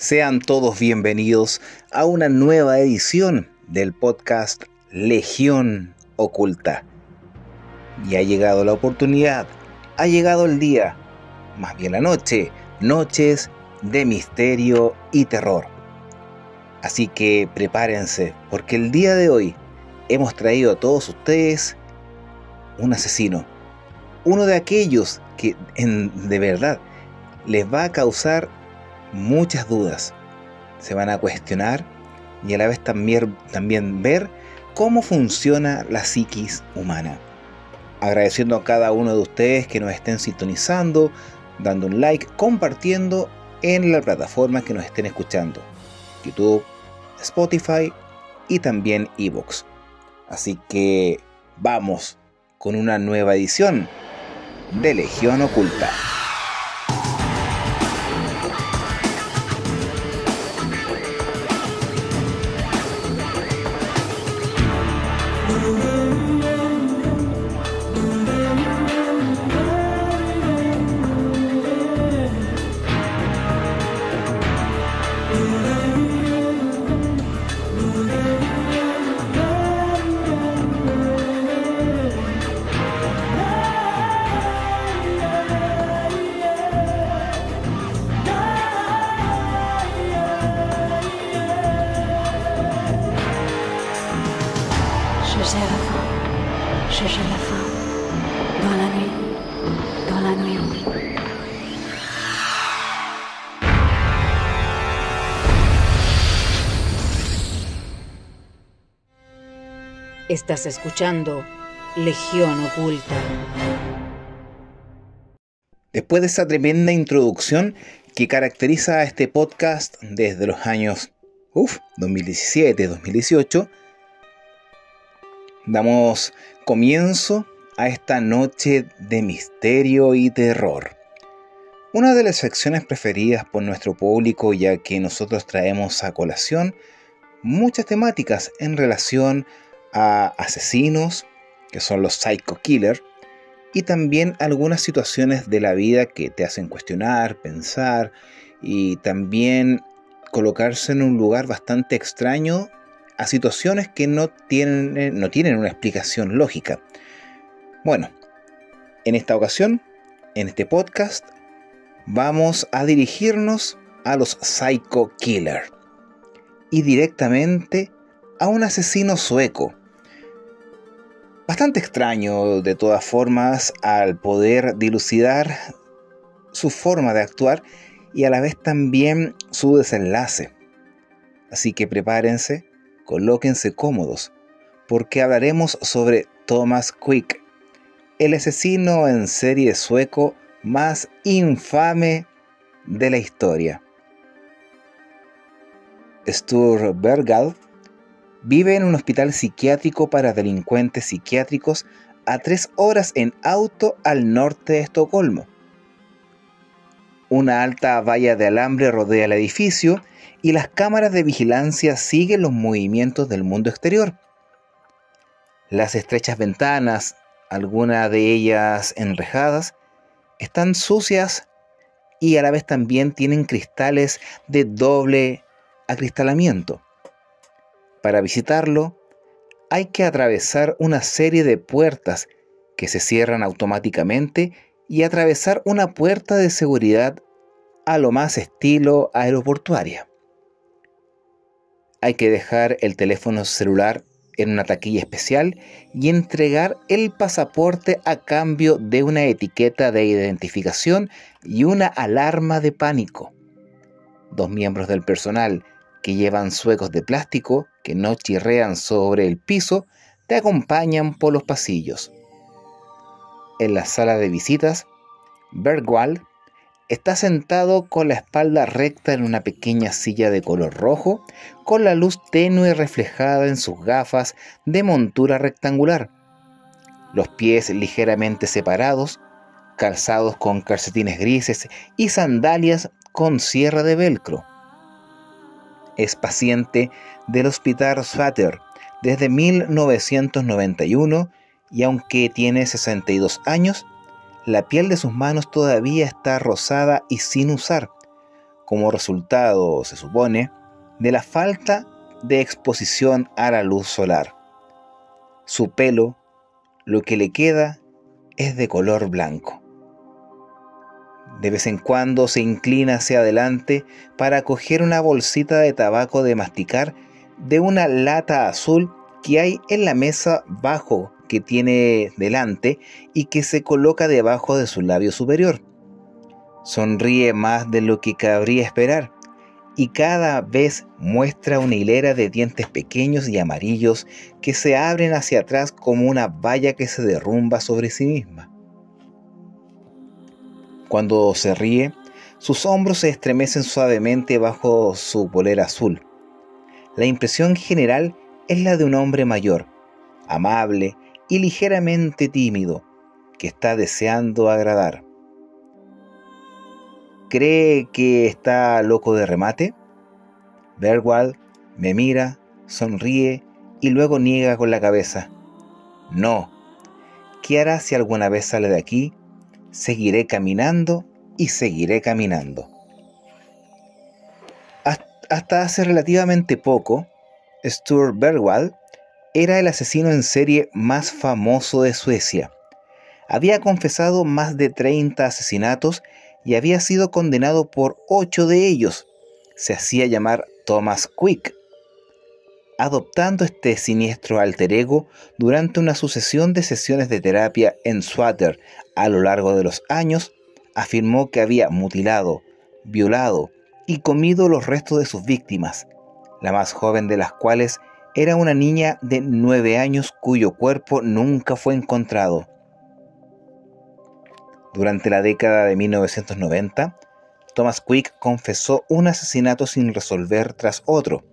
Sean todos bienvenidos a una nueva edición del podcast Legión Oculta. Y ha llegado la oportunidad, ha llegado el día, más bien la noche, noches de misterio y terror. Así que prepárense, porque el día de hoy hemos traído a todos ustedes un asesino. Uno de aquellos que de verdad les va a causar muchas dudas. Se van a cuestionar y a la vez también ver cómo funciona la psiquis humana. Agradeciendo a cada uno de ustedes que nos estén sintonizando, dando un like, compartiendo en la plataforma que nos estén escuchando. YouTube, Spotify y también iVoox. Así que vamos con una nueva edición de Legión Oculta. Estás escuchando Legión Oculta. Después de esa tremenda introducción que caracteriza a este podcast desde los años 2017, 2018, damos comienzo a esta noche de misterio y terror. Una de las secciones preferidas por nuestro público, ya que nosotros traemos a colación muchas temáticas en relación a asesinos, que son los psycho killers, y también algunas situaciones de la vida que te hacen cuestionar, pensar y también colocarse en un lugar bastante extraño a situaciones que no tienen una explicación lógica. Bueno, en esta ocasión, en este podcast, vamos a dirigirnos a los psycho killers y directamente a un asesino sueco. Bastante extraño de todas formas al poder dilucidar su forma de actuar y a la vez también su desenlace. Así que prepárense, colóquense cómodos, porque hablaremos sobre Thomas Quick, el asesino en serie sueco más infame de la historia. Sture Bergdahl vive en un hospital psiquiátrico para delincuentes psiquiátricos a 3 horas en auto al norte de Estocolmo. Una alta valla de alambre rodea el edificio y las cámaras de vigilancia siguen los movimientos del mundo exterior. Las estrechas ventanas, algunas de ellas enrejadas, están sucias y a la vez también tienen cristales de doble acristalamiento. Para visitarlo, hay que atravesar una serie de puertas que se cierran automáticamente y atravesar una puerta de seguridad a lo más estilo aeroportuaria. Hay que dejar el teléfono celular en una taquilla especial y entregar el pasaporte a cambio de una etiqueta de identificación y una alarma de pánico. 2 miembros del personal que llevan suecos de plástico que no chirrean sobre el piso te acompañan por los pasillos. En la sala de visitas, Bergdahl está sentado con la espalda recta en una pequeña silla de color rojo, con la luz tenue reflejada en sus gafas de montura rectangular. Los pies ligeramente separados, calzados con calcetines grises y sandalias con cierre de velcro. Es paciente del Hospital Svater desde 1991 y aunque tiene 62 años, la piel de sus manos todavía está rosada y sin usar, como resultado, se supone, de la falta de exposición a la luz solar. Su pelo, lo que le queda, es de color blanco. De vez en cuando se inclina hacia adelante para coger una bolsita de tabaco de masticar de una lata azul que hay en la mesa bajo que tiene delante y que se coloca debajo de su labio superior. Sonríe más de lo que cabría esperar y cada vez muestra una hilera de dientes pequeños y amarillos que se abren hacia atrás como una valla que se derrumba sobre sí misma. Cuando se ríe, sus hombros se estremecen suavemente bajo su polera azul. La impresión general es la de un hombre mayor, amable y ligeramente tímido, que está deseando agradar. ¿Cree que está loco de remate? Bergwall me mira, sonríe y luego niega con la cabeza. No. ¿Qué hará si alguna vez sale de aquí? Seguiré caminando y seguiré caminando. Hasta hace relativamente poco, Sture Bergwall era el asesino en serie más famoso de Suecia. Había confesado más de 30 asesinatos y había sido condenado por 8 de ellos. Se hacía llamar Thomas Quick. Adoptando este siniestro alter ego durante una sucesión de sesiones de terapia en Swatter a lo largo de los años, afirmó que había mutilado, violado y comido los restos de sus víctimas, la más joven de las cuales era una niña de 9 años cuyo cuerpo nunca fue encontrado. Durante la década de 1990, Thomas Quick confesó un asesinato sin resolver tras otro,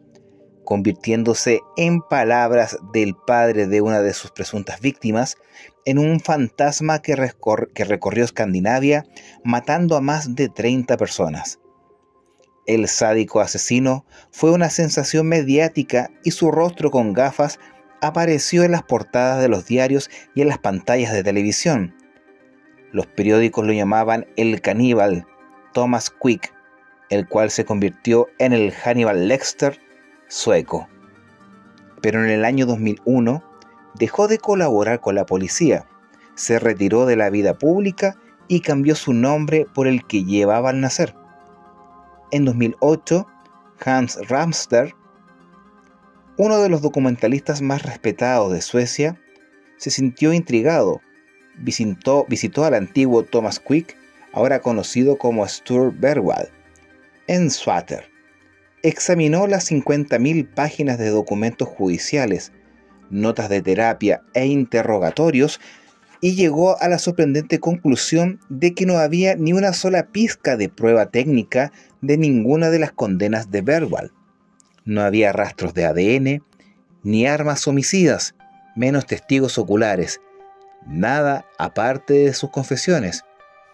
convirtiéndose, en palabras del padre de una de sus presuntas víctimas, en un fantasma que recorrió Escandinavia, matando a más de 30 personas. El sádico asesino fue una sensación mediática y su rostro con gafas apareció en las portadas de los diarios y en las pantallas de televisión. Los periódicos lo llamaban el caníbal Thomas Quick, el cual se convirtió en el Hannibal Lecter sueco. Pero en el año 2001 dejó de colaborar con la policía, se retiró de la vida pública y cambió su nombre por el que llevaba al nacer. En 2008, Hans Ramster, uno de los documentalistas más respetados de Suecia, se sintió intrigado. Visitó al antiguo Thomas Quick, ahora conocido como Sture Bergwall, en Swatter. Examinó las 50.000 páginas de documentos judiciales, notas de terapia e interrogatorios y llegó a la sorprendente conclusión de que no había ni una sola pizca de prueba técnica de ninguna de las condenas de Bergwall. No había rastros de ADN, ni armas homicidas, menos testigos oculares, nada aparte de sus confesiones,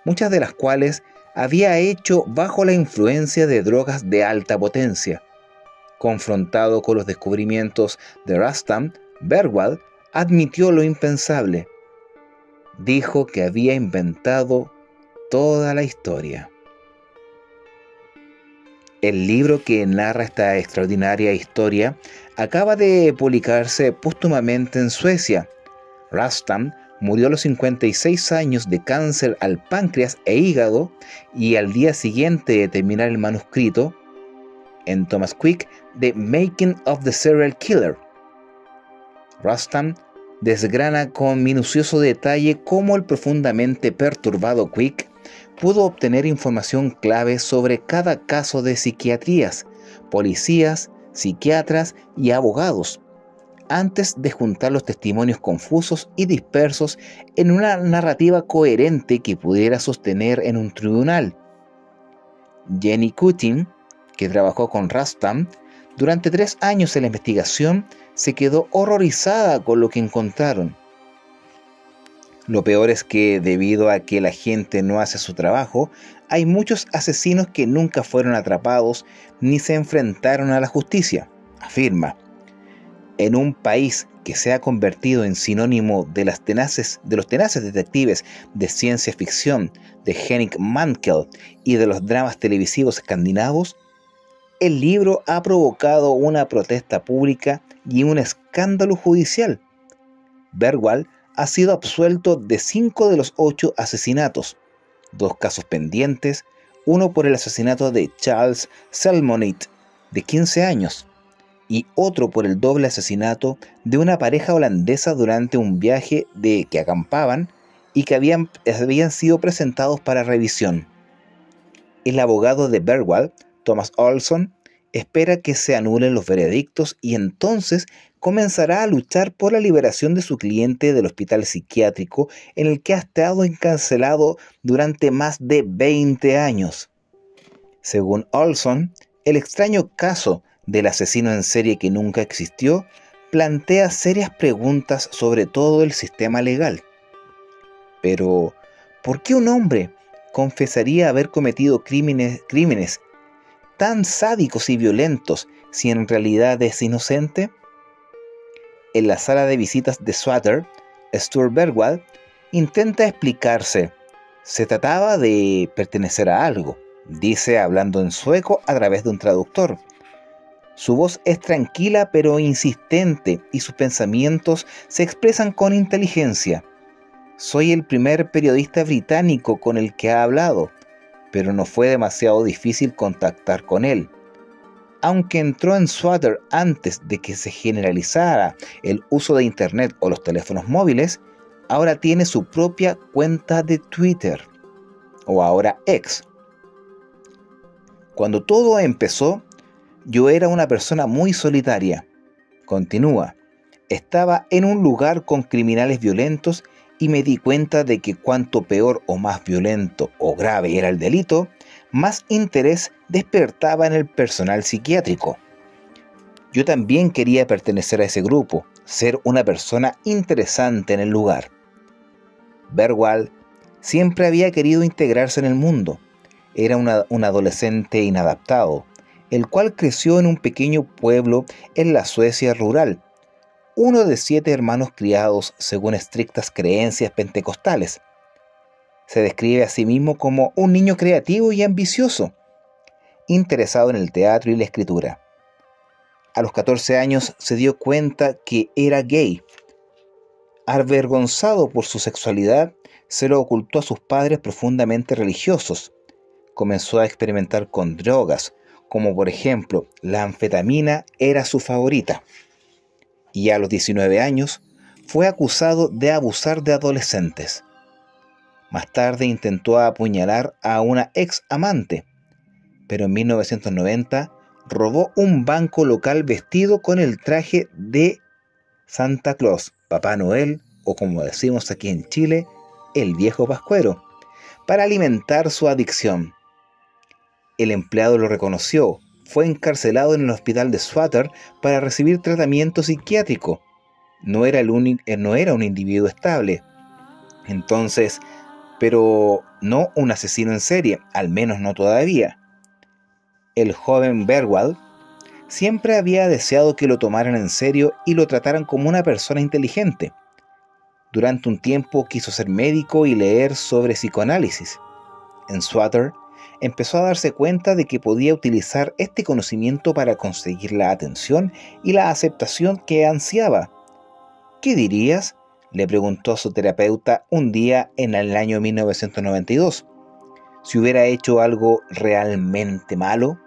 muchas de las cuales había hecho bajo la influencia de drogas de alta potencia. Confrontado con los descubrimientos de Rustam, Bergwall admitió lo impensable. Dijo que había inventado toda la historia. El libro que narra esta extraordinaria historia acaba de publicarse póstumamente en Suecia. Rustam murió a los 56 años de cáncer al páncreas e hígado y al día siguiente de terminar el manuscrito, en Thomas Quick, The Making of the Serial Killer. Rustam desgrana con minucioso detalle cómo el profundamente perturbado Quick pudo obtener información clave sobre cada caso de psiquiatrías, policías, psiquiatras y abogados, antes de juntar los testimonios confusos y dispersos en una narrativa coherente que pudiera sostener en un tribunal. Jenny Cutting, que trabajó con Rustam durante 3 años en la investigación, se quedó horrorizada con lo que encontraron. Lo peor es que, debido a que la gente no hace su trabajo, hay muchos asesinos que nunca fueron atrapados ni se enfrentaron a la justicia, afirma. En un país que se ha convertido en sinónimo de los tenaces detectives de ciencia ficción de Henning Mankell y de los dramas televisivos escandinavos, el libro ha provocado una protesta pública y un escándalo judicial. Bergwall ha sido absuelto de 5 de los 8 asesinatos, 2 casos pendientes, uno por el asesinato de Charles Selmonit, de 15 años, y otro por el doble asesinato de una pareja holandesa durante un viaje de que acampaban y que habían sido presentados para revisión. El abogado de Bergwall, Thomas Olsson, espera que se anulen los veredictos y entonces comenzará a luchar por la liberación de su cliente del hospital psiquiátrico en el que ha estado encarcelado durante más de 20 años. Según Olsson, el extraño caso del asesino en serie que nunca existió plantea serias preguntas sobre todo el sistema legal. Pero, ¿por qué un hombre confesaría haber cometido crímenes tan sádicos y violentos si en realidad es inocente? En la sala de visitas de Swatter, Stuart Bergwall intenta explicarse. Se trataba de pertenecer a algo, dice hablando en sueco a través de un traductor. Su voz es tranquila pero insistente y sus pensamientos se expresan con inteligencia. Soy el primer periodista británico con el que ha hablado, pero no fue demasiado difícil contactar con él. Aunque entró en Swatter antes de que se generalizara el uso de Internet o los teléfonos móviles, ahora tiene su propia cuenta de Twitter, o ahora X. Cuando todo empezó, yo era una persona muy solitaria. Continúa. Estaba en un lugar con criminales violentos y me di cuenta de que cuanto peor o más violento o grave era el delito, más interés despertaba en el personal psiquiátrico. Yo también quería pertenecer a ese grupo, ser una persona interesante en el lugar. Bergwall siempre había querido integrarse en el mundo. Era un adolescente inadaptado, el cual creció en un pequeño pueblo en la Suecia rural, uno de 7 hermanos criados según estrictas creencias pentecostales. Se describe a sí mismo como un niño creativo y ambicioso, interesado en el teatro y la escritura. A los 14 años se dio cuenta que era gay. Avergonzado por su sexualidad, se lo ocultó a sus padres profundamente religiosos. Comenzó a experimentar con drogas, como por ejemplo la anfetamina era su favorita. Y a los 19 años fue acusado de abusar de adolescentes. Más tarde intentó apuñalar a una ex amante, pero en 1990 robó un banco local vestido con el traje de Santa Claus, Papá Noel, o como decimos aquí en Chile, el viejo pascuero, para alimentar su adicción. El empleado lo reconoció. Fue encarcelado en el hospital de Swatter para recibir tratamiento psiquiátrico. No era un individuo estable. Entonces, pero no un asesino en serie, al menos no todavía. El joven Bergwall siempre había deseado que lo tomaran en serio y lo trataran como una persona inteligente. Durante un tiempo quiso ser médico y leer sobre psicoanálisis. En Swatter empezó a darse cuenta de que podía utilizar este conocimiento para conseguir la atención y la aceptación que ansiaba. ¿Qué dirías?, le preguntó a su terapeuta un día en el año 1992. ¿Si hubiera hecho algo realmente malo?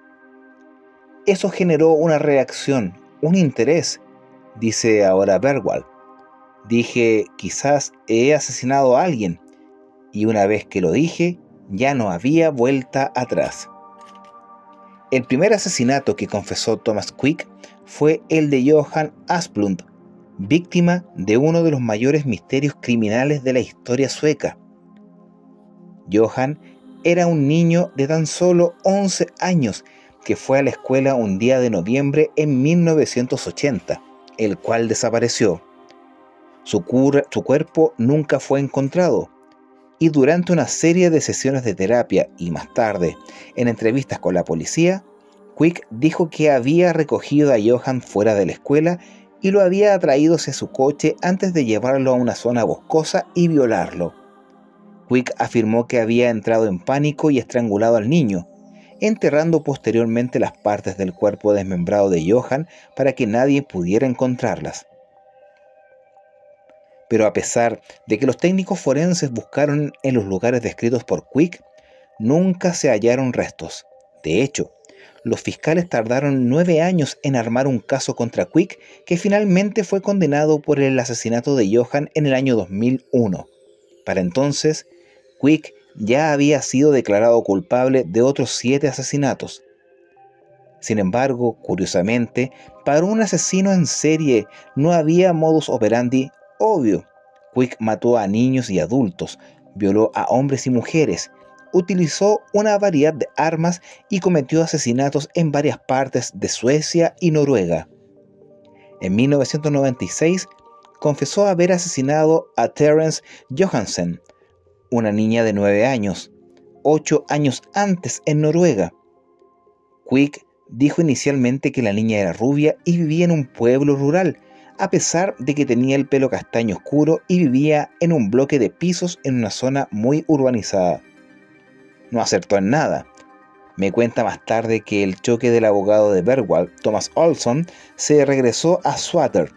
Eso generó una reacción, un interés, dice ahora Bergwall. Dije, quizás he asesinado a alguien, y una vez que lo dije, ya no había vuelta atrás. El primer asesinato que confesó Thomas Quick fue el de Johan Asplund, víctima de uno de los mayores misterios criminales de la historia sueca. Johan era un niño de tan solo 11 años que fue a la escuela un día de noviembre en 1980, el cual desapareció. Su cuerpo nunca fue encontrado. Y durante una serie de sesiones de terapia y más tarde, en entrevistas con la policía, Quick dijo que había recogido a Johan fuera de la escuela y lo había atraído hacia su coche antes de llevarlo a una zona boscosa y violarlo. Quick afirmó que había entrado en pánico y estrangulado al niño, enterrando posteriormente las partes del cuerpo desmembrado de Johann para que nadie pudiera encontrarlas. Pero a pesar de que los técnicos forenses buscaron en los lugares descritos por Quick, nunca se hallaron restos. De hecho, los fiscales tardaron 9 años en armar un caso contra Quick, que finalmente fue condenado por el asesinato de Johann en el año 2001. Para entonces, Quick ya había sido declarado culpable de otros 7 asesinatos. Sin embargo, curiosamente, para un asesino en serie no había modus operandi obvio. Quick mató a niños y adultos, violó a hombres y mujeres, utilizó una variedad de armas y cometió asesinatos en varias partes de Suecia y Noruega. En 1996, confesó haber asesinado a Terence Johansen, una niña de 9 años, 8 años antes en Noruega. Quick dijo inicialmente que la niña era rubia y vivía en un pueblo rural, a pesar de que tenía el pelo castaño oscuro y vivía en un bloque de pisos en una zona muy urbanizada. No acertó en nada. Me cuenta más tarde que el choque del abogado de Bergwall, Thomas Olsson, se regresó a Swatter.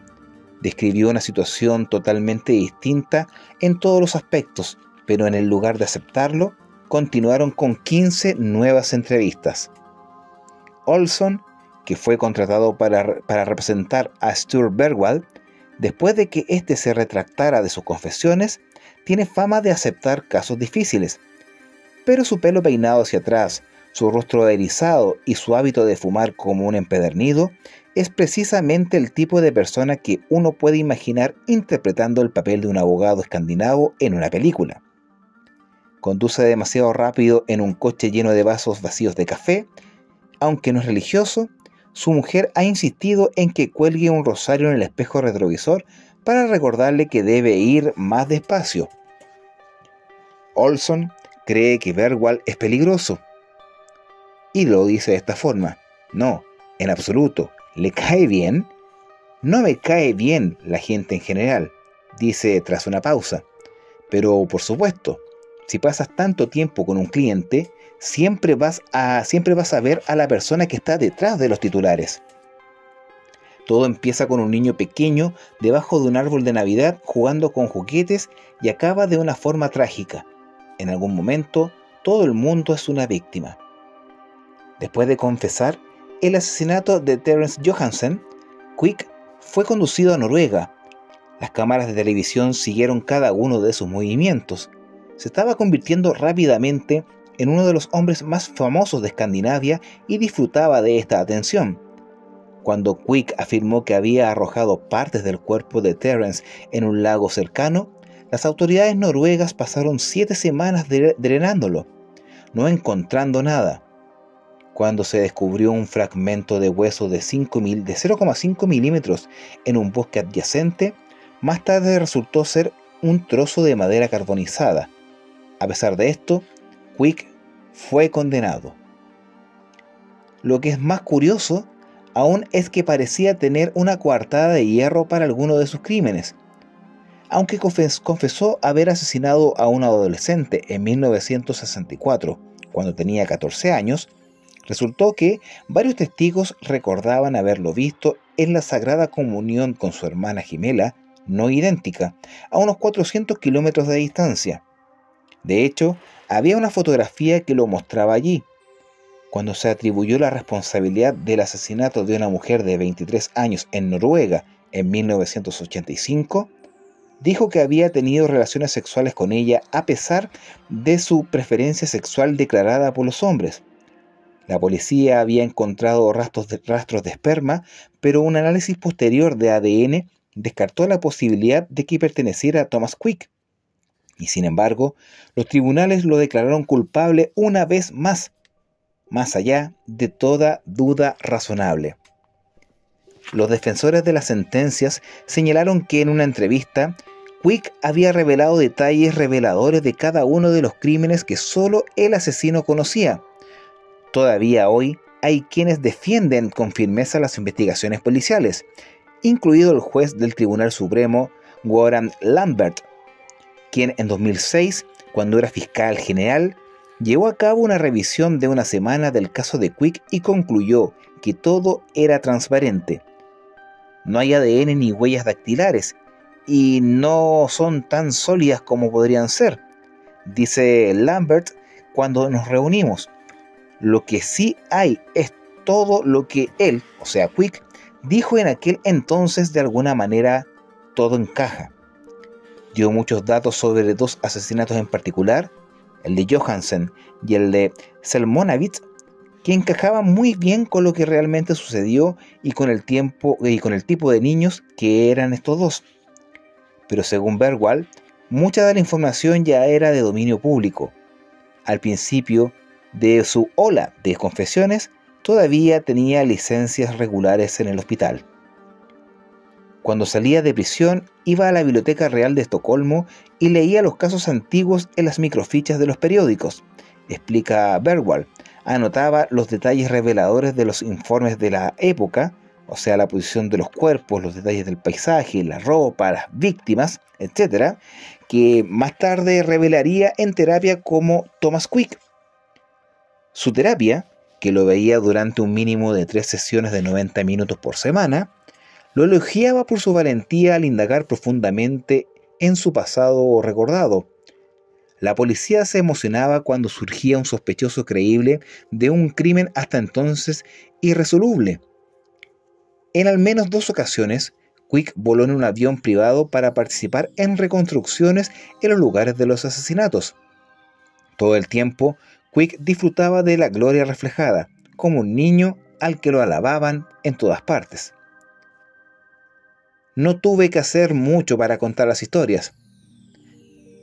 Describió una situación totalmente distinta en todos los aspectos, pero en el lugar de aceptarlo, continuaron con 15 nuevas entrevistas. Olsson, que fue contratado para representar a Stuart Bergwall, después de que éste se retractara de sus confesiones, tiene fama de aceptar casos difíciles. Pero su pelo peinado hacia atrás, su rostro erizado y su hábito de fumar como un empedernido es precisamente el tipo de persona que uno puede imaginar interpretando el papel de un abogado escandinavo en una película. Conduce demasiado rápido en un coche lleno de vasos vacíos de café. Aunque no es religioso, su mujer ha insistido en que cuelgue un rosario en el espejo retrovisor para recordarle que debe ir más despacio. Olsson cree que Bergwall es peligroso y lo dice de esta forma: no, en absoluto. ¿Le cae bien? No me cae bien la gente en general, dice tras una pausa. Pero por supuesto, si pasas tanto tiempo con un cliente, siempre vas a ver a la persona que está detrás de los titulares. Todo empieza con un niño pequeño debajo de un árbol de Navidad jugando con juguetes y acaba de una forma trágica. En algún momento, todo el mundo es una víctima. Después de confesar el asesinato de Terence Johansen, Quick fue conducido a Noruega. Las cámaras de televisión siguieron cada uno de sus movimientos. Se estaba convirtiendo rápidamente en uno de los hombres más famosos de Escandinavia y disfrutaba de esta atención. Cuando Quick afirmó que había arrojado partes del cuerpo de Terence en un lago cercano, las autoridades noruegas pasaron 7 semanas drenándolo, no encontrando nada. Cuando se descubrió un fragmento de hueso de 0,5 milímetros en un bosque adyacente, más tarde resultó ser un trozo de madera carbonizada. A pesar de esto, Quick fue condenado. Lo que es más curioso aún es que parecía tener una coartada de hierro para alguno de sus crímenes. Aunque confesó haber asesinado a un adolescente en 1964, cuando tenía 14 años, resultó que varios testigos recordaban haberlo visto en la Sagrada Comunión con su hermana gemela, no idéntica, a unos 400 kilómetros de distancia. De hecho, había una fotografía que lo mostraba allí. Cuando se atribuyó la responsabilidad del asesinato de una mujer de 23 años en Noruega en 1985, dijo que había tenido relaciones sexuales con ella a pesar de su preferencia sexual declarada por los hombres. La policía había encontrado rastros de esperma, pero un análisis posterior de ADN descartó la posibilidad de que perteneciera a Thomas Quick. Y sin embargo, los tribunales lo declararon culpable una vez más allá de toda duda razonable. Los defensores de las sentencias señalaron que en una entrevista, Quick había revelado detalles reveladores de cada uno de los crímenes que solo el asesino conocía. Todavía hoy hay quienes defienden con firmeza las investigaciones policiales, incluido el juez del Tribunal Supremo Warren Lambert, quien en 2006, cuando era fiscal general, llevó a cabo una revisión de una semana del caso de Quick y concluyó que todo era transparente. No hay ADN ni huellas dactilares y no son tan sólidas como podrían ser, dice Lambert cuando nos reunimos. Lo que sí hay es todo lo que él, o sea Quick, dijo en aquel entonces. De alguna manera todo encaja. Dio muchos datos sobre 2 asesinatos en particular, el de Johansen y el de Selmonavitz, que encajaban muy bien con lo que realmente sucedió y con el tipo de niños que eran estos dos. Pero según Bergwall, mucha de la información ya era de dominio público. Al principio de su ola de confesiones, todavía tenía licencias regulares en el hospital. Cuando salía de prisión, iba a la Biblioteca Real de Estocolmo y leía los casos antiguos en las microfichas de los periódicos, explica Bergwall. Anotaba los detalles reveladores de los informes de la época, o sea, la posición de los cuerpos, los detalles del paisaje, la ropa, las víctimas, etc., que más tarde revelaría en terapia como Thomas Quick. Su terapia, que lo veía durante un mínimo de 3 sesiones de 90 minutos por semana, lo elogiaba por su valentía al indagar profundamente en su pasado recordado. La policía se emocionaba cuando surgía un sospechoso creíble de un crimen hasta entonces irresoluble. En al menos 2 ocasiones, Quick voló en un avión privado para participar en reconstrucciones en los lugares de los asesinatos. Todo el tiempo, Quick disfrutaba de la gloria reflejada, como un niño al que lo alababan en todas partes. No tuve que hacer mucho para contar las historias.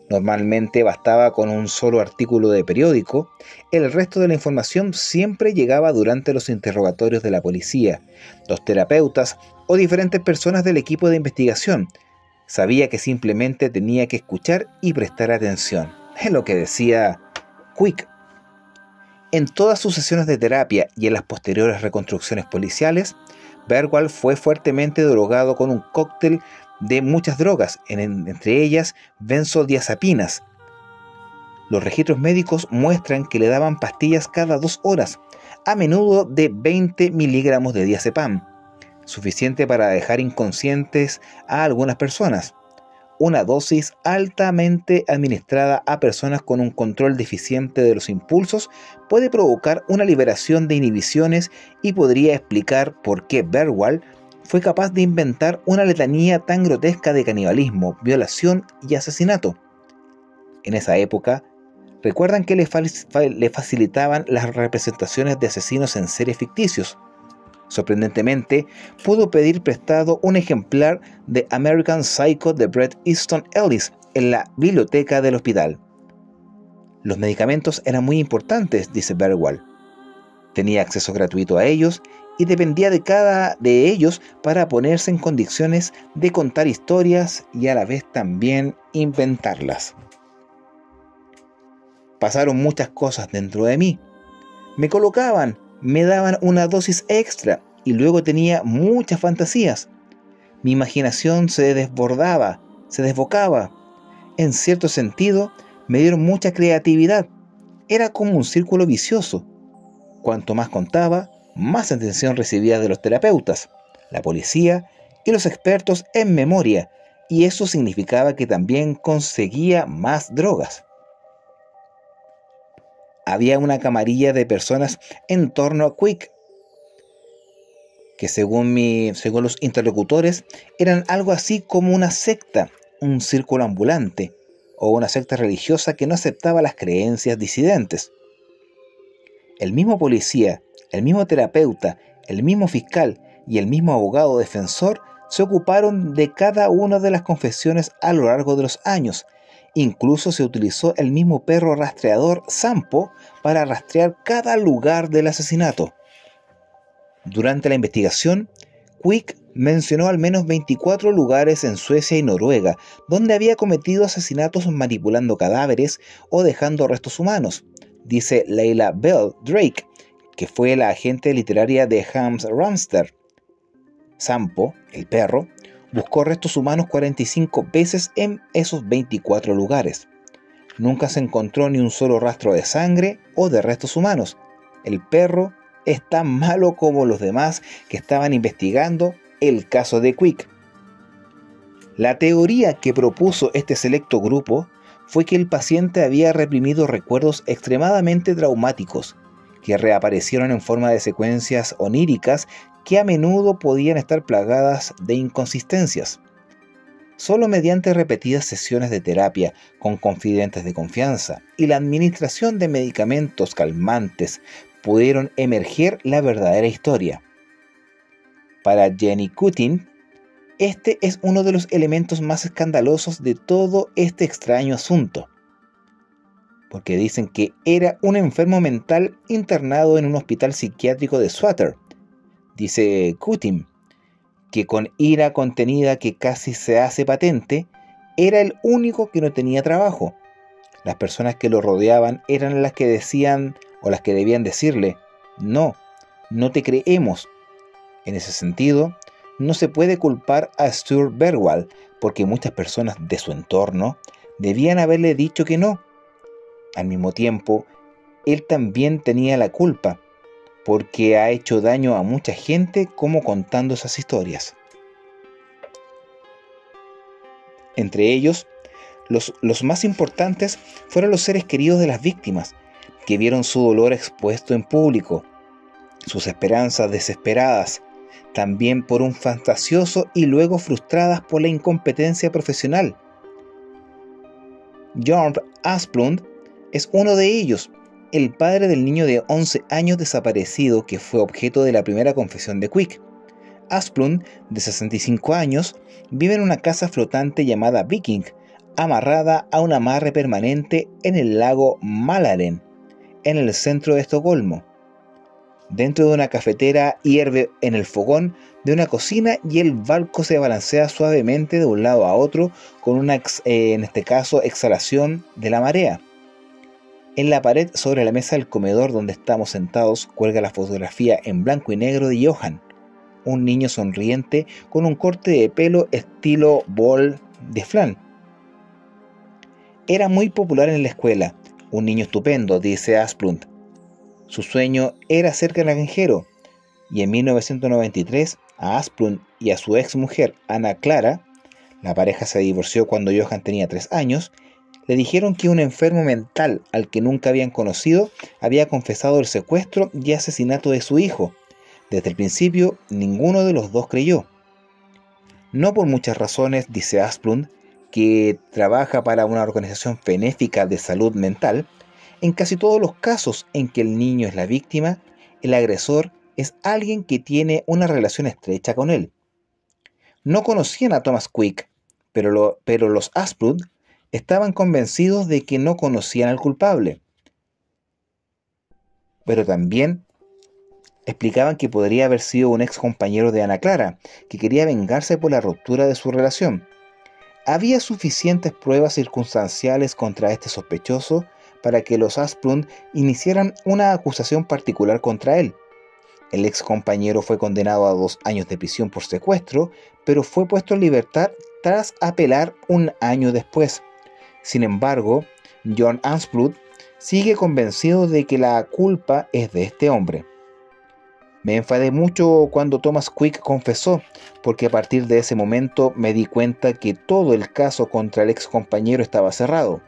Normalmente bastaba con un solo artículo de periódico. El resto de la información siempre llegaba durante los interrogatorios de la policía, los terapeutas o diferentes personas del equipo de investigación. Sabía que simplemente tenía que escuchar y prestar atención. Es lo que decía Quick. En todas sus sesiones de terapia y en las posteriores reconstrucciones policiales, Bergwall fue fuertemente drogado con un cóctel de muchas drogas, entre ellas benzodiazepinas. Los registros médicos muestran que le daban pastillas cada 2 horas, a menudo de 20 miligramos de diazepam, suficiente para dejar inconscientes a algunas personas. Una dosis altamente administrada a personas con un control deficiente de los impulsos puede provocar una liberación de inhibiciones y podría explicar por qué Bergwall fue capaz de inventar una letanía tan grotesca de canibalismo, violación y asesinato. En esa época, recuerdan que le facilitaban las representaciones de asesinos en serie ficticios. Sorprendentemente, pudo pedir prestado un ejemplar de American Psycho de Bret Easton Ellis en la biblioteca del hospital. Los medicamentos eran muy importantes, dice Bergwall. Tenía acceso gratuito a ellos y dependía de cada de ellos para ponerse en condiciones de contar historias y a la vez también inventarlas. Pasaron muchas cosas dentro de mí. Me colocaban, me daban una dosis extra y luego tenía muchas fantasías. Mi imaginación se desbordaba, se desbocaba. En cierto sentido, me dieron mucha creatividad. Era como un círculo vicioso. Cuanto más contaba, más atención recibía de los terapeutas, la policía y los expertos en memoria, y eso significaba que también conseguía más drogas. Había una camarilla de personas en torno a Quick, que según los interlocutores eran algo así como una secta, un círculo ambulante, o una secta religiosa que no aceptaba las creencias disidentes. El mismo policía, el mismo terapeuta, el mismo fiscal y el mismo abogado defensor se ocuparon de cada una de las confesiones a lo largo de los años. Incluso se utilizó el mismo perro rastreador Sampo para rastrear cada lugar del asesinato. Durante la investigación, Quick mencionó al menos 24 lugares en Suecia y Noruega donde había cometido asesinatos manipulando cadáveres o dejando restos humanos, dice Leila Bell Drake, que fue la agente literaria de Hans Ramster. Sampo, el perro, buscó restos humanos 45 veces en esos 24 lugares. Nunca se encontró ni un solo rastro de sangre o de restos humanos. El perro es tan malo como los demás que estaban investigando el caso de Quick. La teoría que propuso este selecto grupo fue que el paciente había reprimido recuerdos extremadamente traumáticos, que reaparecieron en forma de secuencias oníricas que a menudo podían estar plagadas de inconsistencias. Solo mediante repetidas sesiones de terapia con confidentes de confianza y la administración de medicamentos calmantes pudieron emerger la verdadera historia. Para Jenny Cutting, este es uno de los elementos más escandalosos de todo este extraño asunto, porque dicen que era un enfermo mental internado en un hospital psiquiátrico de Swatter. Dice Cutting que con ira contenida que casi se hace patente, era el único que no tenía trabajo. Las personas que lo rodeaban eran las que decían o las que debían decirle: no te creemos. En ese sentido, no se puede culpar a Stuart Bergwall, porque muchas personas de su entorno debían haberle dicho que no. Al mismo tiempo, él también tenía la culpa, porque ha hecho daño a mucha gente como contando esas historias. Entre ellos, los más importantes fueron los seres queridos de las víctimas, que vieron su dolor expuesto en público, sus esperanzas desesperadas, también por un fantasioso y luego frustradas por la incompetencia profesional. Bjorn Asplund es uno de ellos, el padre del niño de 11 años desaparecido que fue objeto de la primera confesión de Quick. Asplund, de 65 años, vive en una casa flotante llamada Viking, amarrada a un amarre permanente en el lago Mälaren, en el centro de Estocolmo. Dentro de una cafetera hierve en el fogón de una cocina y el barco se balancea suavemente de un lado a otro con una, en este caso, exhalación de la marea. En la pared sobre la mesa del comedor donde estamos sentados cuelga la fotografía en blanco y negro de Johan, un niño sonriente con un corte de pelo estilo bol de flan. Era muy popular en la escuela, un niño estupendo, dice Asplund. Su sueño era ser granjero, y en 1993 a Asplund y a su ex mujer Ana Clara, la pareja se divorció cuando Johan tenía 3 años, le dijeron que un enfermo mental al que nunca habían conocido había confesado el secuestro y asesinato de su hijo. Desde el principio, ninguno de los dos creyó. No por muchas razones, dice Asplund, que trabaja para una organización benéfica de salud mental. En casi todos los casos en que el niño es la víctima, el agresor es alguien que tiene una relación estrecha con él. No conocían a Thomas Quick, pero los Asplund estaban convencidos de que no conocían al culpable. Pero también explicaban que podría haber sido un ex compañero de Ana Clara, que quería vengarse por la ruptura de su relación. Había suficientes pruebas circunstanciales contra este sospechoso para que los Asplund iniciaran una acusación particular contra él. El ex compañero fue condenado a 2 años de prisión por secuestro, pero fue puesto en libertad tras apelar 1 año después. Sin embargo, Bjorn Asplund sigue convencido de que la culpa es de este hombre. Me enfadé mucho cuando Thomas Quick confesó, porque a partir de ese momento me di cuenta que todo el caso contra el ex compañero estaba cerrado.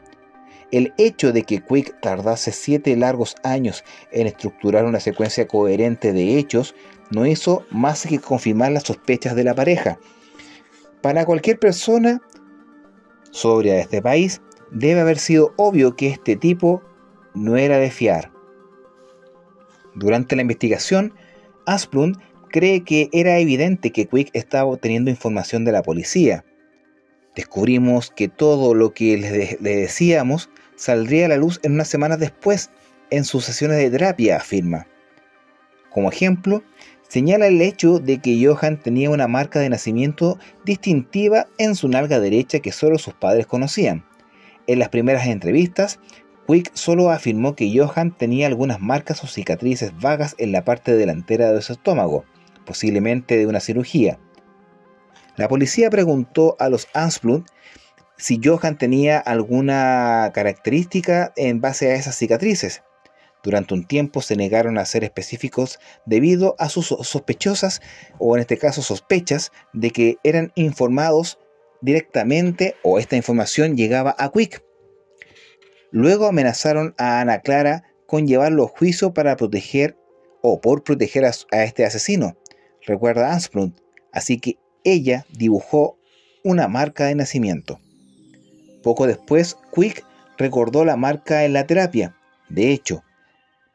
El hecho de que Quick tardase 7 largos años en estructurar una secuencia coherente de hechos no hizo más que confirmar las sospechas de la pareja. Para cualquier persona sobria de este país, debe haber sido obvio que este tipo no era de fiar. Durante la investigación, Asplund cree que era evidente que Quick estaba obteniendo información de la policía. Descubrimos que todo lo que le decíamos saldría a la luz en unas semanas después, en sus sesiones de terapia, afirma. Como ejemplo, señala el hecho de que Johan tenía una marca de nacimiento distintiva en su nalga derecha que solo sus padres conocían. En las primeras entrevistas, Quick solo afirmó que Johan tenía algunas marcas o cicatrices vagas en la parte delantera de su estómago, posiblemente de una cirugía. La policía preguntó a los Asplund si Johan tenía alguna característica en base a esas cicatrices. Durante un tiempo se negaron a ser específicos debido a sus sospechosas, o en este caso sospechas, de que eran informados directamente o esta información llegaba a Quick. Luego amenazaron a Ana Clara con llevarlo a juicio para proteger o por proteger a este asesino, recuerda Asplund, así que ella dibujó una marca de nacimiento. Poco después, Quick recordó la marca en la terapia. De hecho,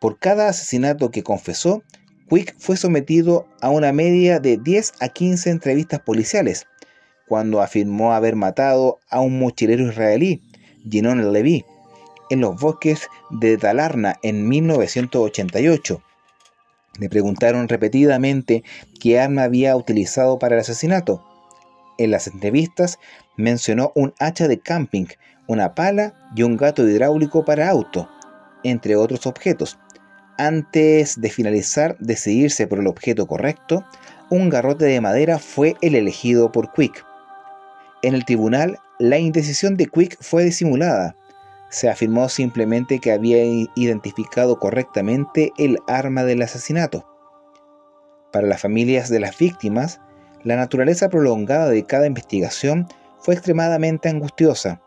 por cada asesinato que confesó, Quick fue sometido a una media de 10 a 15 entrevistas policiales, cuando afirmó haber matado a un mochilero israelí, Yinon Levy, en los bosques de Dalarna en 1988. Le preguntaron repetidamente qué arma había utilizado para el asesinato. En las entrevistas mencionó un hacha de camping, una pala y un gato hidráulico para auto, entre otros objetos. Antes de finalizar, decidirse por el objeto correcto, un garrote de madera fue el elegido por Quick. En el tribunal, la indecisión de Quick fue disimulada. Se afirmó simplemente que había identificado correctamente el arma del asesinato. Para las familias de las víctimas, la naturaleza prolongada de cada investigación fue extremadamente angustiosa.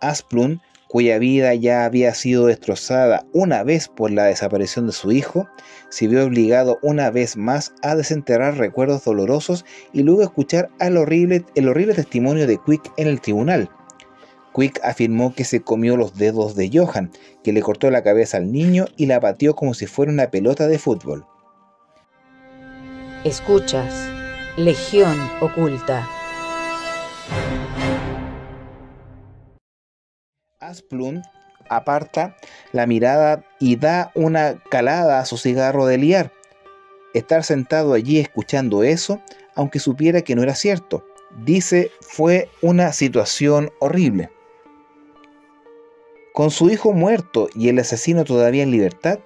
Asplund, cuya vida ya había sido destrozada una vez por la desaparición de su hijo, se vio obligado una vez más a desenterrar recuerdos dolorosos y luego escuchar el horrible testimonio de Quick en el tribunal. Quick afirmó que se comió los dedos de Johan, que le cortó la cabeza al niño y la pateó como si fuera una pelota de fútbol. Escuchas Legión Oculta. Asplund aparta la mirada y da una calada a su cigarro de liar. Estar sentado allí escuchando eso, aunque supiera que no era cierto, dice, fue una situación horrible. Con su hijo muerto y el asesino todavía en libertad,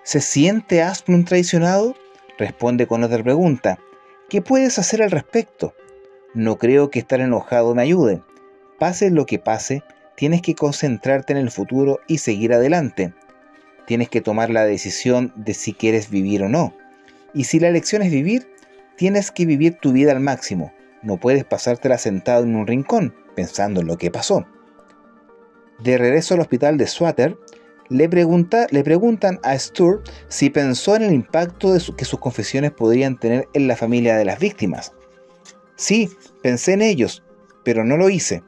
¿se siente Asplund traicionado? Responde con otra pregunta. ¿Qué puedes hacer al respecto? No creo que estar enojado me ayude. Pase lo que pase, tienes que concentrarte en el futuro y seguir adelante. Tienes que tomar la decisión de si quieres vivir o no. Y si la elección es vivir, tienes que vivir tu vida al máximo. No puedes pasártela sentado en un rincón, pensando en lo que pasó. De regreso al hospital de Swatter, le preguntan a Stuart si pensó en el impacto que sus confesiones podrían tener en la familia de las víctimas. Sí, pensé en ellos, pero no lo hice.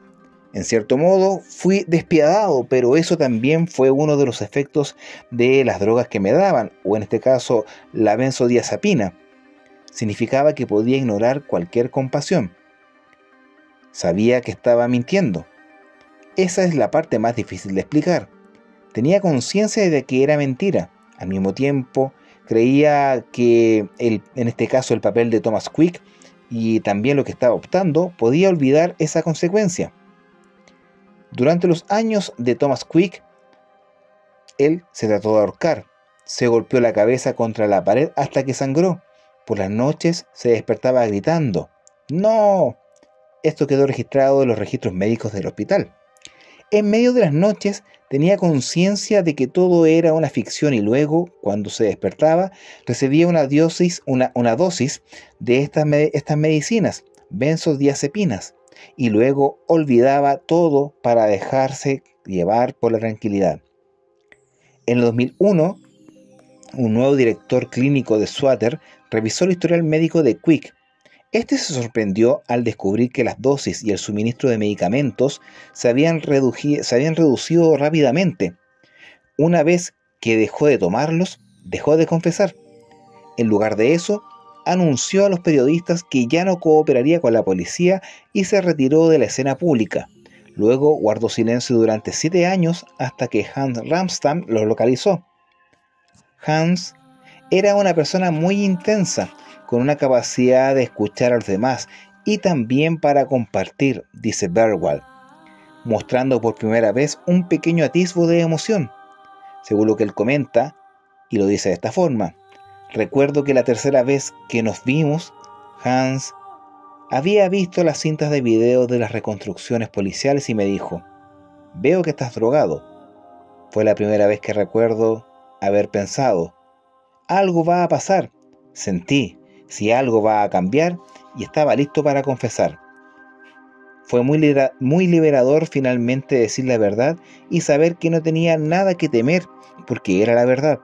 En cierto modo, fui despiadado, pero eso también fue uno de los efectos de las drogas que me daban, o en este caso, la benzodiazepina. Significaba que podía ignorar cualquier compasión. Sabía que estaba mintiendo. Esa es la parte más difícil de explicar. Tenía conciencia de que era mentira. Al mismo tiempo, creía que, en este caso, el papel de Thomas Quick y también lo que estaba optando, podía olvidar esa consecuencia. Durante los años de Thomas Quick, él se trató de ahorcar. Se golpeó la cabeza contra la pared hasta que sangró. Por las noches se despertaba gritando ¡No! Esto quedó registrado en los registros médicos del hospital. En medio de las noches tenía conciencia de que todo era una ficción y luego, cuando se despertaba, recibía una dosis de estas medicinas, benzodiazepinas, y luego olvidaba todo para dejarse llevar por la tranquilidad. En el 2001, un nuevo director clínico de Swatter revisó el historial médico de Quick. Este se sorprendió al descubrir que las dosis y el suministro de medicamentos se habían reducido rápidamente. Una vez que dejó de tomarlos, dejó de confesar. En lugar de eso, anunció a los periodistas que ya no cooperaría con la policía y se retiró de la escena pública. Luego guardó silencio durante 7 años hasta que Hans Ramstam lo localizó. Hans era una persona muy intensa, con una capacidad de escuchar a los demás y también para compartir, dice Bergwall, mostrando por primera vez un pequeño atisbo de emoción. Según lo que él comenta, y lo dice de esta forma: Recuerdo que la tercera vez que nos vimos, Hans había visto las cintas de video de las reconstrucciones policiales y me dijo: veo que estás drogado. Fue la primera vez que recuerdo haber pensado: algo va a pasar. Sentí si algo va a cambiar y estaba listo para confesar. Fue muy liberador finalmente decir la verdad y saber que no tenía nada que temer porque era la verdad.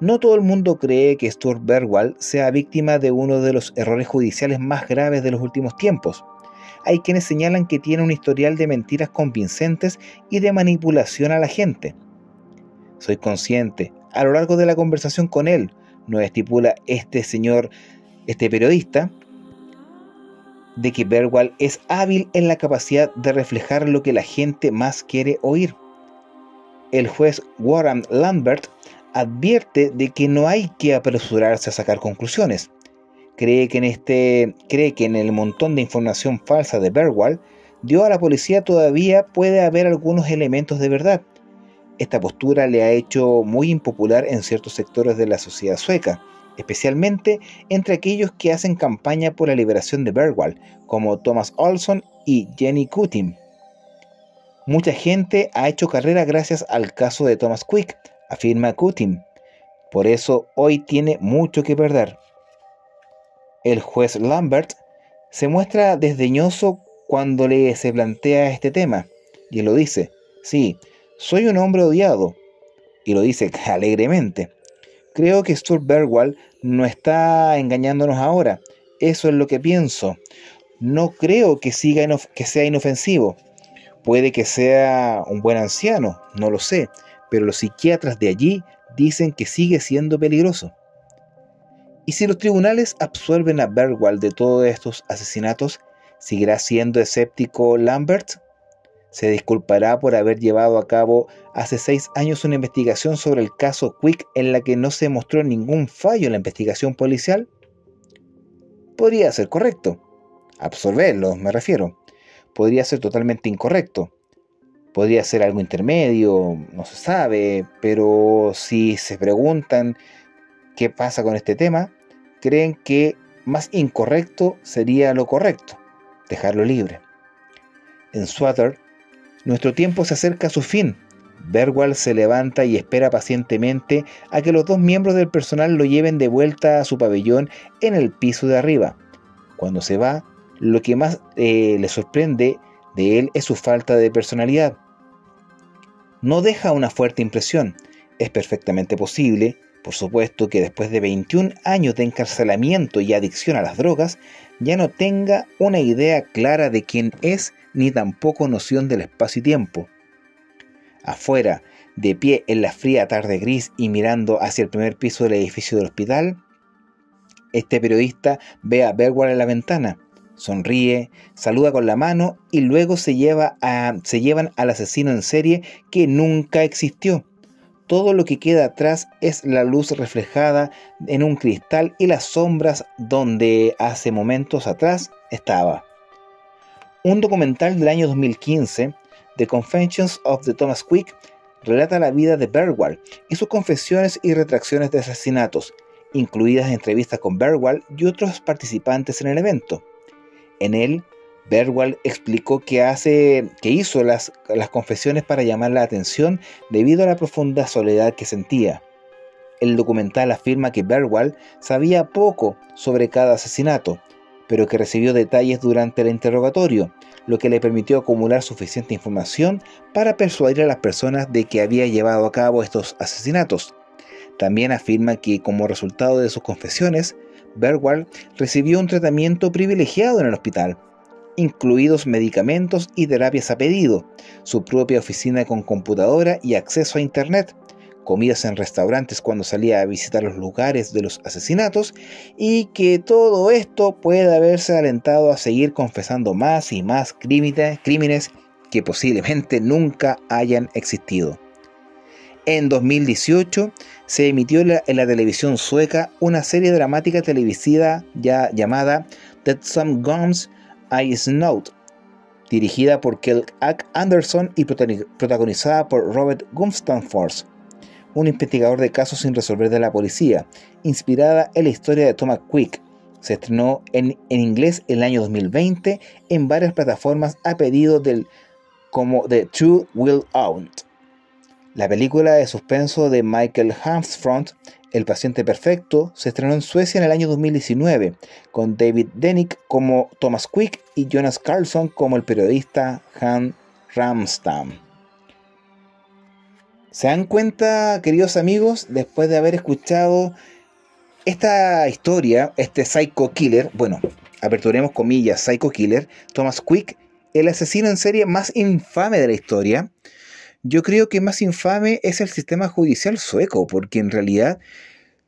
No todo el mundo cree que Stuart Bergwall sea víctima de uno de los errores judiciales más graves de los últimos tiempos. Hay quienes señalan que tiene un historial de mentiras convincentes y de manipulación a la gente. Soy consciente, a lo largo de la conversación con él, nos estipula este periodista, de que Bergwall es hábil en la capacidad de reflejar lo que la gente más quiere oír. El juez Warren Lambert advierte de que no hay que apresurarse a sacar conclusiones. Cree que en el montón de información falsa de Bergwall dio a la policía todavía puede haber algunos elementos de verdad. Esta postura le ha hecho muy impopular en ciertos sectores de la sociedad sueca, especialmente entre aquellos que hacen campaña por la liberación de Bergwall, como Thomas Olsson y Jenny Kutim. Mucha gente ha hecho carrera gracias al caso de Thomas Quick, afirma Kutim. Por eso hoy tiene mucho que perder. El juez Lambert se muestra desdeñoso cuando se plantea este tema, y él lo dice: sí, soy un hombre odiado, y lo dice alegremente. Creo que Stuart Bergwall no está engañándonos ahora, eso es lo que pienso. No creo que sea inofensivo. Puede que sea un buen anciano, no lo sé, pero los psiquiatras de allí dicen que sigue siendo peligroso. Y si los tribunales absuelven a Bergwall de todos estos asesinatos, ¿seguirá siendo escéptico Lambert? ¿Se disculpará por haber llevado a cabo hace 6 años una investigación sobre el caso Quick en la que no se mostró ningún fallo en la investigación policial? Podría ser correcto. Absolverlo, me refiero. Podría ser totalmente incorrecto. Podría ser algo intermedio, no se sabe, pero si se preguntan qué pasa con este tema, creen que más incorrecto sería lo correcto, dejarlo libre. En Swatter, nuestro tiempo se acerca a su fin. Bergwall se levanta y espera pacientemente a que los 2 miembros del personal lo lleven de vuelta a su pabellón en el piso de arriba. Cuando se va, lo que más le sorprende de él es su falta de personalidad. No deja una fuerte impresión. Es perfectamente posible, por supuesto, que después de 21 años de encarcelamiento y adicción a las drogas, ya no tenga una idea clara de quién es, ni tampoco noción del espacio y tiempo. Afuera, de pie en la fría tarde gris y mirando hacia el primer piso del edificio del hospital, este periodista ve a Bergwall en la ventana, sonríe, saluda con la mano y luego se llevan al asesino en serie que nunca existió. Todo lo que queda atrás es la luz reflejada en un cristal y las sombras donde hace momentos atrás estaba. Un documental del año 2015, The Confessions of the Thomas Quick, relata la vida de Bergwall y sus confesiones y retracciones de asesinatos, incluidas entrevistas con Bergwall y otros participantes en el evento. En él, Bergwall explicó que hizo las confesiones para llamar la atención debido a la profunda soledad que sentía. El documental afirma que Bergwall sabía poco sobre cada asesinato, pero que recibió detalles durante el interrogatorio, lo que le permitió acumular suficiente información para persuadir a las personas de que había llevado a cabo estos asesinatos. También afirma que, como resultado de sus confesiones, Bergwall recibió un tratamiento privilegiado en el hospital, incluidos medicamentos y terapias a pedido, su propia oficina con computadora y acceso a internet, comidas en restaurantes cuando salía a visitar los lugares de los asesinatos, y que todo esto puede haberse alentado a seguir confesando más y más crímenes que posiblemente nunca hayan existido. En 2018 se emitió en la televisión sueca una serie dramática televisiva llamada That Some Guns I Snowed, dirigida por Kjell Anderson y protagonizada por Robert Gustafsson. un investigador de casos sin resolver de la policía, inspirada en la historia de Thomas Quick. Se estrenó en inglés el año 2020 en varias plataformas a pedido como The Truth Will Out. La película de suspenso de Michael Armstrong, El paciente perfecto, se estrenó en Suecia en el año 2019, con David Denick como Thomas Quick y Jonas Karlsson como el periodista Hans Ramstam. ¿Se dan cuenta, queridos amigos, después de haber escuchado esta historia, este Psycho Killer, bueno, aperturemos comillas, Psycho Killer, Thomas Quick, el asesino en serie más infame de la historia? Yo creo que más infame es el sistema judicial sueco, porque en realidad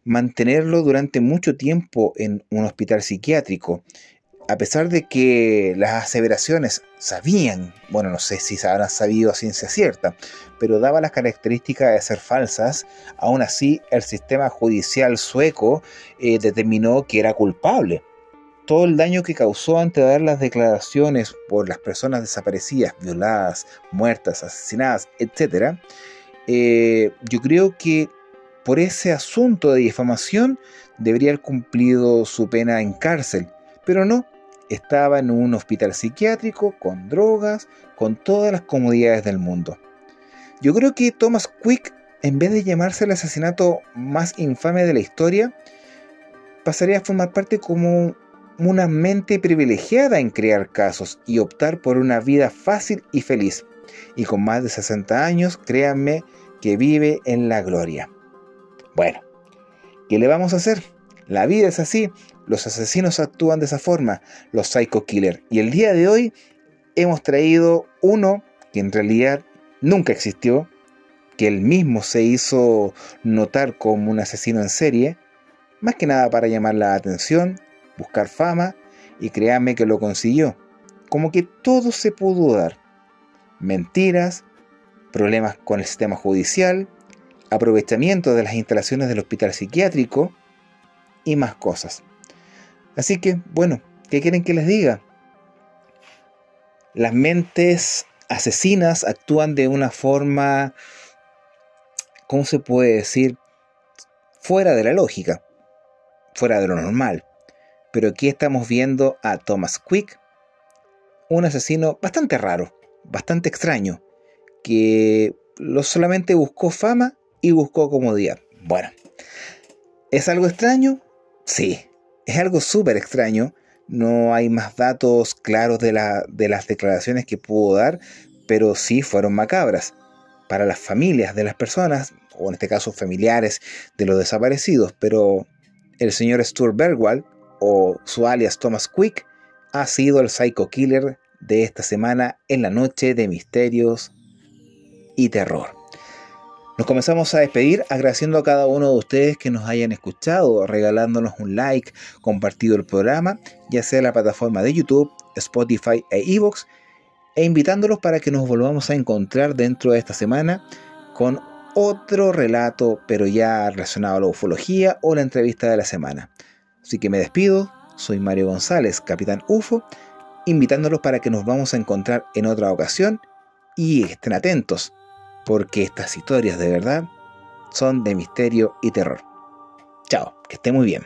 mantenerlo durante mucho tiempo en un hospital psiquiátrico, a pesar de que las aseveraciones sabían, bueno, no sé si se habrán sabido a ciencia cierta, pero daba las características de ser falsas, aún así el sistema judicial sueco determinó que era culpable. Todo el daño que causó ante dar las declaraciones por las personas desaparecidas, violadas, muertas, asesinadas, etc. Yo creo que por ese asunto de difamación debería haber cumplido su pena en cárcel, pero no, estaba en un hospital psiquiátrico, con drogas, con todas las comodidades del mundo. Yo creo que Thomas Quick, en vez de llamarse el asesinato más infame de la historia, pasaría a formar parte como una mente privilegiada en crear casos y optar por una vida fácil y feliz. Y con más de 60 años, créanme que vive en la gloria. Bueno, ¿qué le vamos a hacer? La vida es así, los asesinos actúan de esa forma, los Psycho Killer. Y el día de hoy hemos traído uno que en realidad nunca existió, que él mismo se hizo notar como un asesino en serie, más que nada para llamar la atención, buscar fama, y créanme que lo consiguió. Como que todo se pudo dar. Mentiras, problemas con el sistema judicial, aprovechamiento de las instalaciones del hospital psiquiátrico y más cosas. Así que, bueno, ¿qué quieren que les diga? Las mentes asesinas actúan de una forma, ¿cómo se puede decir? Fuera de la lógica, fuera de lo normal. Pero aquí estamos viendo a Thomas Quick, un asesino bastante raro, bastante extraño, que solamente buscó fama y buscó comodidad. Bueno, ¿es algo extraño? Sí, es algo súper extraño. No hay más datos claros de las declaraciones que pudo dar, pero sí fueron macabras para las familias de las personas, o en este caso familiares de los desaparecidos. Pero el señor Stuart Bergwall, o su alias Thomas Quick, ha sido el Psycho Killer de esta semana en la noche de misterios y terror. Nos comenzamos a despedir agradeciendo a cada uno de ustedes que nos hayan escuchado, regalándonos un like, compartido el programa, ya sea en la plataforma de YouTube, Spotify e iVoox, e invitándolos para que nos volvamos a encontrar dentro de esta semana con otro relato, pero ya relacionado a la ufología o la entrevista de la semana. Así que me despido, soy Mario González, Capitán UFO, invitándolos para que nos vamos a encontrar en otra ocasión y estén atentos, porque estas historias de verdad son de misterio y terror. Chao, que estén muy bien.